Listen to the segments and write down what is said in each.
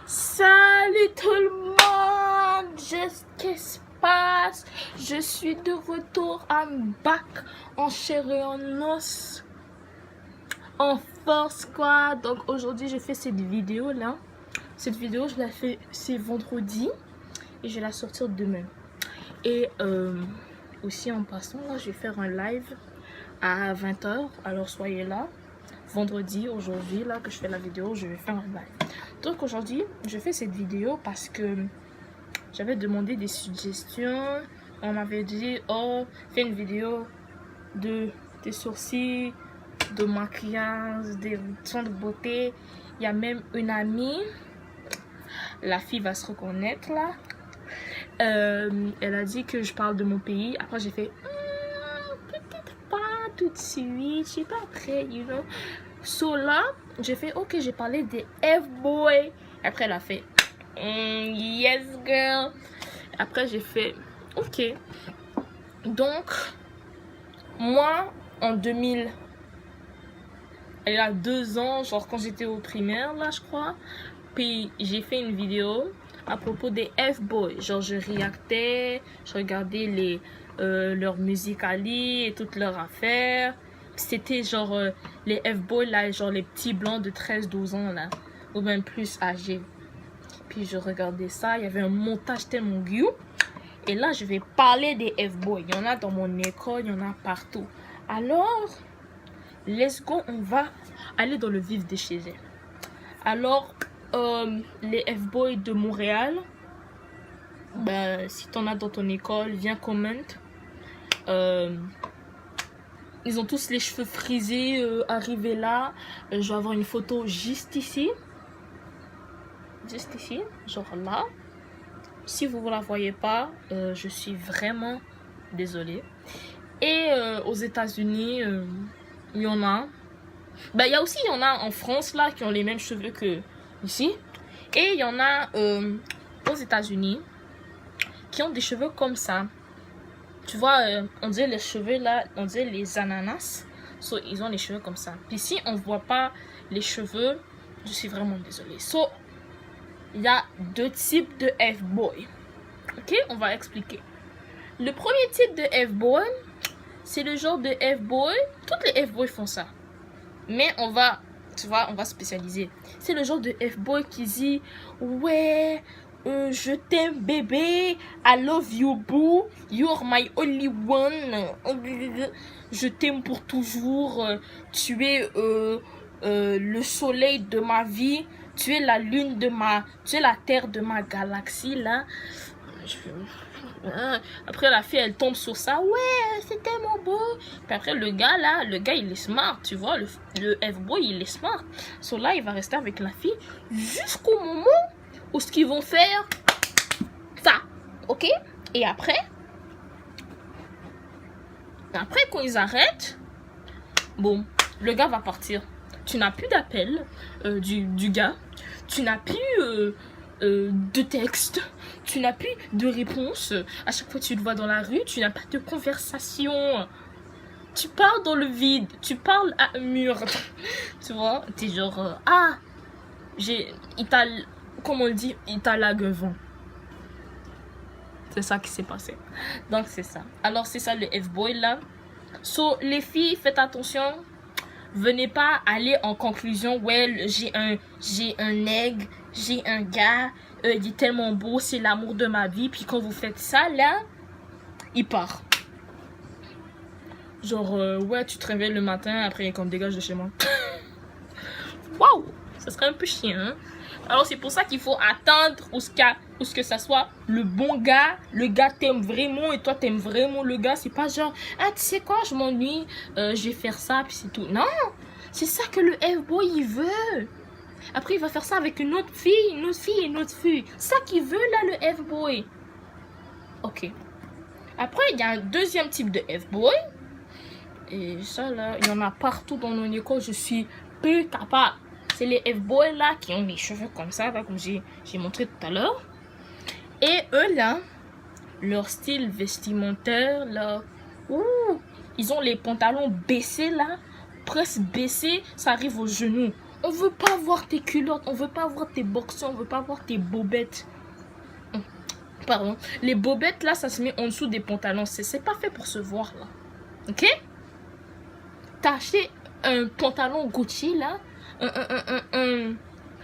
Salut tout le monde, qu'est-ce qui se passe? Je suis de retour, I'm back en chair et en os, en force quoi. Donc aujourd'hui je fais cette vidéo là. Cette vidéo je la fais, c'est vendredi et je vais la sortir demain. Et aussi en passant là, je vais faire un live à 20 h, alors soyez là. Vendredi, aujourd'hui là que je fais la vidéo, je vais faire un live. Donc aujourd'hui je fais cette vidéo parce que j'avais demandé des suggestions. On m'avait dit, oh, fais une vidéo de tes sourcils, de maquillage, des soins de beauté. Il y a même une amie, la fille va se reconnaître là, elle a dit que je parle de mon pays. Après j'ai fait peut-être pas tout de suite, je suis pas prête, you know. So là, j'ai fait ok, j'ai parlé des F-boy. Après elle a fait yes girl. Après j'ai fait ok. Donc moi en 2000, il y a 2 ans, genre quand j'étais au primaire là je crois, puis j'ai fait une vidéo à propos des F-boys. Genre je réactais, je regardais leur musique Ali et toutes leurs affaires. C'était genre les F-boys là, genre les petits blancs de 13-12 ans là, ou même plus âgés. Puis je regardais ça, il y avait un montage tellement gueux. Et là je vais parler des F-boys. Il y en a dans mon école, il y en a partout. Alors, let's go, on va aller dans le vif des sujets. Alors, les F-boys de Montréal, ben, si t'en as dans ton école, viens comment. Ils ont tous les cheveux frisés, arrivés là. Je vais avoir une photo juste ici. Juste ici, genre là. Si vous ne la voyez pas, je suis vraiment désolée. Et aux États-Unis, il y en a. Ben, il y en a en France là qui ont les mêmes cheveux que ici. Et il y en a aux États-Unis qui ont des cheveux comme ça. Tu vois, on dirait les cheveux là, on dirait les ananas. So, ils ont les cheveux comme ça. Puis si on ne voit pas les cheveux, je suis vraiment désolée. So, il y a 2 types de F-boy. Ok, on va expliquer. Le premier type de F-boy, c'est le genre de F-boy. Toutes les F-boys font ça. Mais on va, tu vois, on va spécialiser. C'est le genre de F-boy qui dit, ouais, je t'aime bébé, I love you boo, you're my only one, je t'aime pour toujours, tu es le soleil de ma vie, tu es la lune de tu es la terre de ma galaxie là. Après la fille elle tombe sur ça, ouais c'est tellement beau. Puis après le gars là, il est smart, tu vois, le F-boy il est smart. So là il va rester avec la fille jusqu'au moment où ce qu'ils vont faire ça, ok. Et après quand ils arrêtent, bon, le gars va partir. Tu n'as plus d'appel du gars, tu n'as plus de texte, tu n'as plus de réponse. À chaque fois que tu le vois dans la rue, tu n'as pas de conversation. Tu parles dans le vide, tu parles à un mur. Tu vois, t'es genre comme on dit, il t'a laguevant. C'est ça qui s'est passé. Donc c'est ça. Alors c'est ça le F-boy là. So les filles, faites attention. Venez pas aller en conclusion, ouais, j'ai un egg, j'ai un gars, il est tellement beau, c'est l'amour de ma vie. Puis quand vous faites ça, là, il part. Genre, ouais, tu te réveilles le matin, après, quand dégage de chez moi. Waouh, ça serait un peu chiant, hein? Alors, c'est pour ça qu'il faut attendre où ce que ça soit le bon gars. Le gars t'aime vraiment et toi t'aimes vraiment le gars. C'est pas genre, ah, tu sais quoi, je m'ennuie, je vais faire ça, puis c'est tout. Non, c'est ça que le F-boy, il veut. Après, il va faire ça avec une autre fille, une autre fille, une autre fille. C'est ça qu'il veut, là, le F-boy. Ok. Après, il y a un deuxième type de F-boy. Et ça, là, il y en a partout dans mon école. Je suis peu capable. C'est les F-boys là qui ont les cheveux comme ça, là, comme j'ai montré tout à l'heure. Et eux là, leur style vestimentaire là, ils ont les pantalons baissés là, presque baissés, ça arrive aux genoux. On veut pas voir tes culottes, on veut pas voir tes boxers, on veut pas voir tes bobettes. Pardon. Les bobettes, là, ça se met en dessous des pantalons. C'est pas fait pour se voir, là. Ok? T'as acheté un pantalon Gucci, là. Un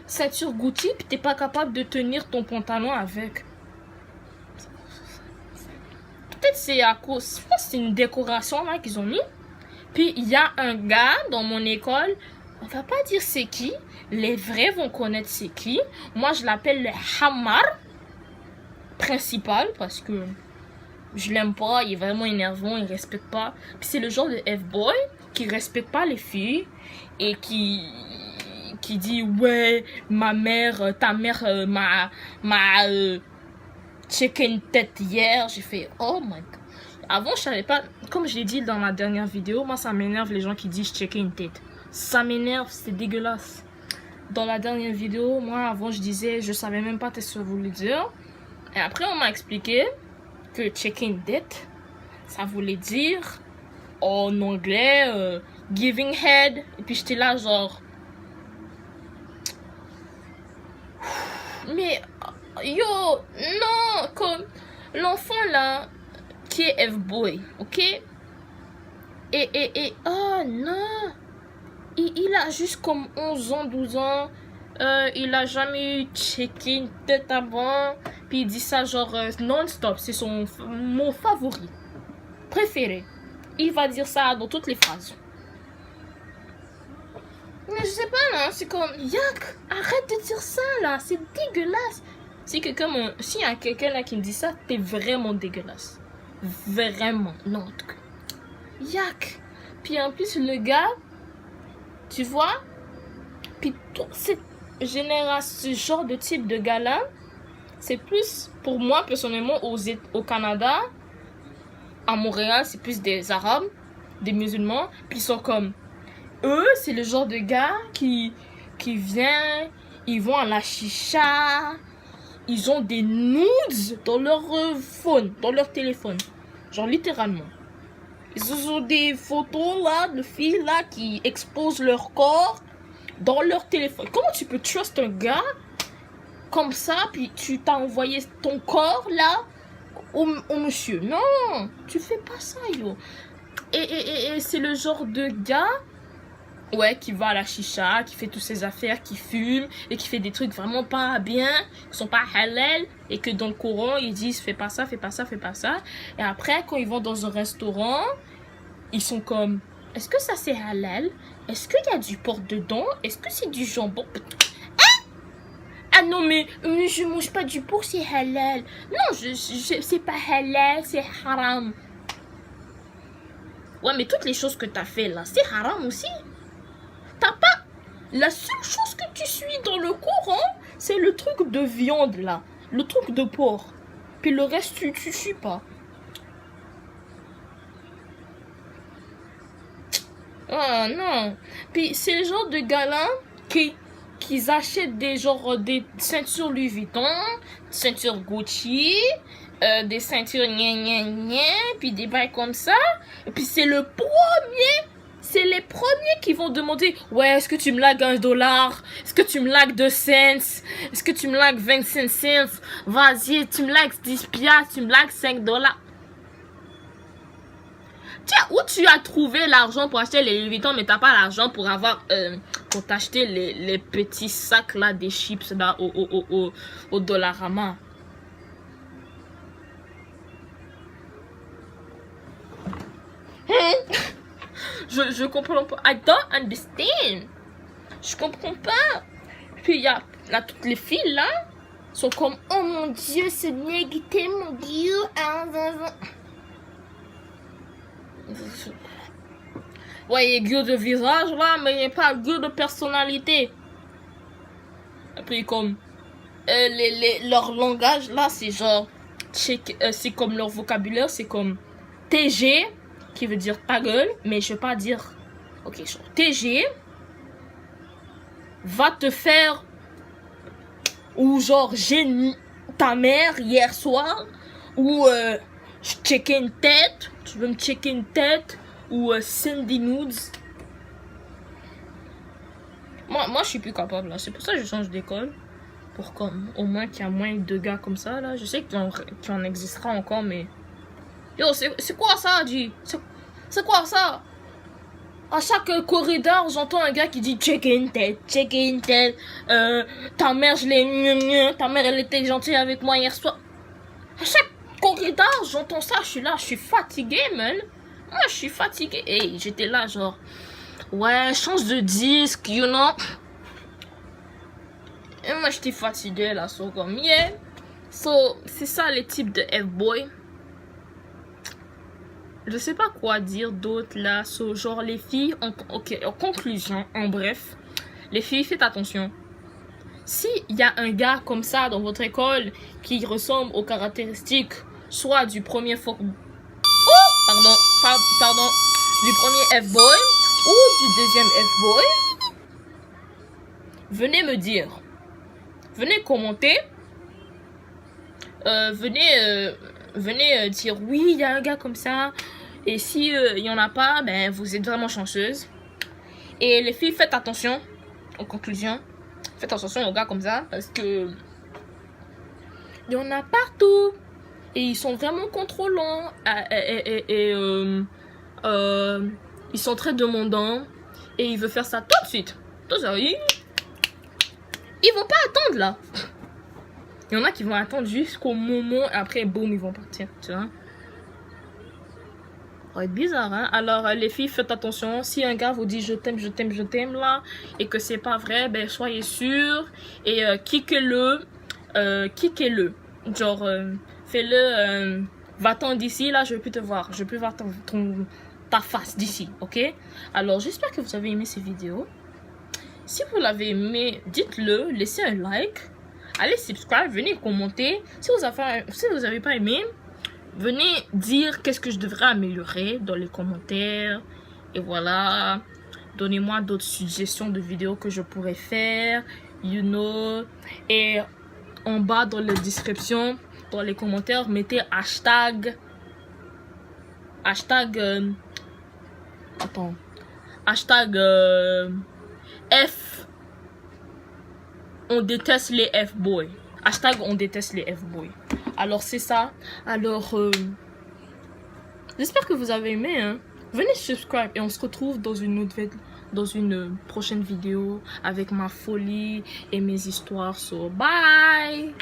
ceinture Gucci, puis t'es pas capable de tenir ton pantalon avec. Peut-être c'est à cause... Je pense que c'est une décoration, là, qu'ils ont mis. Puis, il y a un gars dans mon école... On va pas dire c'est qui. Les vrais vont connaître c'est qui. Moi, je l'appelle le Hamar principal parce que je l'aime pas. Il est vraiment énervant. Il respecte pas. Puis c'est le genre de F-boy qui respecte pas les filles et qui dit ouais, ma mère, ta mère m'a checké une tête hier. J'ai fait oh my god. Avant, je savais pas. Comme je l'ai dit dans ma dernière vidéo, moi ça m'énerve les gens qui disent checker une tête. Ça m'énerve, c'est dégueulasse. Dans la dernière vidéo, moi avant je disais, je savais même pas ce que ça voulait dire. Et après on m'a expliqué que checking date, ça voulait dire en anglais giving head. Et puis j'étais là genre... Mais yo, non, comme l'enfant là qui est F-boy, ok? Et oh non! Il a juste comme 11 ans, 12 ans. Il a jamais eu checké une tête avant. Puis il dit ça genre non-stop. C'est son mot favori. Préféré. Il va dire ça dans toutes les phrases. Mais je sais pas là. C'est comme... Yak, arrête de dire ça là. C'est dégueulasse. Si quelqu'un s'il y a quelqu'un là qui me dit ça, t'es vraiment dégueulasse. Vraiment. Non, en tout cas. Yak. Puis en plus le gars... Tu vois? Puis cette génération, ce genre de type de gars-là, c'est plus, pour moi, personnellement, au Canada, à Montréal, c'est plus des Arabes, des musulmans, puis ils sont comme... Eux, c'est le genre de gars qui viennent, ils vont à la chicha, ils ont des nudes dans leur phone, dans leur téléphone. Genre, littéralement. Ils ont des photos là de filles là qui exposent leur corps dans leur téléphone. Comment tu peux trust un gars comme ça puis tu t'as envoyé ton corps là au monsieur? Non, tu fais pas ça yo. Et c'est le genre de gars ouais qui va à la chicha, qui fait toutes ses affaires, qui fume et qui fait des trucs vraiment pas bien, qui sont pas halal et que dans le Coran ils disent fais pas ça, fais pas ça, fais pas ça. Et après quand ils vont dans un restaurant, ils sont comme est-ce que ça c'est halal? Est-ce qu'il y a du porc dedans? Est-ce que c'est du jambon? Hein? Ah non mais je mange pas du porc, c'est halal. Non, c'est pas halal, c'est haram. Ouais mais toutes les choses que t'as fait là, c'est haram aussi. T'as pas... La seule chose que tu suis dans le Coran, c'est le truc de viande là. Le truc de porc. Puis le reste, tu suis pas. Ah non. Puis c'est le genre de gars-là qui achètent des ceintures Louis Vuitton, ceintures Gucci, des ceintures puis des bails comme ça. Et puis c'est le premier... C'est les premiers qui vont demander ouais, est-ce que tu me lagues $1? Est-ce que tu me lagues 2 cents? Est-ce que tu me lagues 25 cents? Vas-y, tu me lagues 10 piastres, tu me lagues $5. Tiens, où tu as trouvé l'argent pour acheter les Louis Vuitton, mais t'as pas l'argent pour avoir pour t'acheter les petits sacs là des chips là au Dollarama? Je comprends pas. I don't understand. Je comprends pas. Puis il y a là, toutes les filles là sont comme oh mon dieu, ce négité, mon dieu. Ouais, il y a gueule de visage là, mais il n'y a pas gueule de personnalité. Et puis comme leur langage là, c'est genre c'est comme leur vocabulaire, c'est comme TG qui veut dire ta gueule, mais je vais pas dire ok, genre TG va te faire ou genre j'ai ta mère hier soir ou je checkais une tête, tu veux me checker une tête ou send des nudes. Moi, je suis plus capable, là. C'est pour ça que je change d'école. Pour comme, au moins qu'il y a moins de gars comme ça, là. Je sais qu'il en existera encore, mais... Yo, c'est quoi ça, G? C'est quoi ça? À chaque corridor, j'entends un gars qui dit check in tête. Ta mère, ta mère, elle était gentille avec moi hier soir. À chaque corridor, j'entends ça, je suis là, je suis fatiguée, man. Moi, je suis fatiguée. Et j'étais là, genre, ouais, change de disque, you know. Et moi, j'étais fatiguée, là, so comme, yeah. So, c'est ça les types de F-boy. Je sais pas quoi dire d'autre là. So, genre les filles, en conclusion, en bref, les filles, faites attention. Si il y a un gars comme ça dans votre école qui ressemble aux caractéristiques soit du premier pardon, du premier F-boy ou du deuxième F-boy, venez me dire. Venez commenter. Venez dire oui, il y a un gars comme ça. Et si il y en a pas, ben vous êtes vraiment chanceuse. Et les filles, faites attention. En conclusion, faites attention aux gars comme ça parce que il y en a partout et ils sont vraiment contrôlants ils sont très demandants et ils veulent faire ça tout de suite. Tout ça, ils vont pas attendre là. Il y en a qui vont attendre jusqu'au moment et après boum ils vont partir, tu vois. Ça va être bizarre, hein. Alors les filles, faites attention. Si un gars vous dit je t'aime là et que c'est pas vrai, ben soyez sûrs et kickez-le. Genre fais-le va-t'en d'ici là, je veux plus te voir. Je veux plus voir ta face d'ici, ok? Alors j'espère que vous avez aimé ces vidéos. Si vous l'avez aimé, dites-le, laissez un like. Allez subscribe, venez commenter. Si vous avez pas aimé, venez dire qu'est-ce que je devrais améliorer dans les commentaires. Et voilà. Donnez-moi d'autres suggestions de vidéos que je pourrais faire. You know. Et en bas dans la description, dans les commentaires, mettez hashtag. F. On déteste les F-boys. Hashtag on déteste les F-boys. Alors c'est ça. Alors j'espère que vous avez aimé, hein. Venez subscribe et on se retrouve dans une prochaine vidéo avec ma folie et mes histoires. So bye.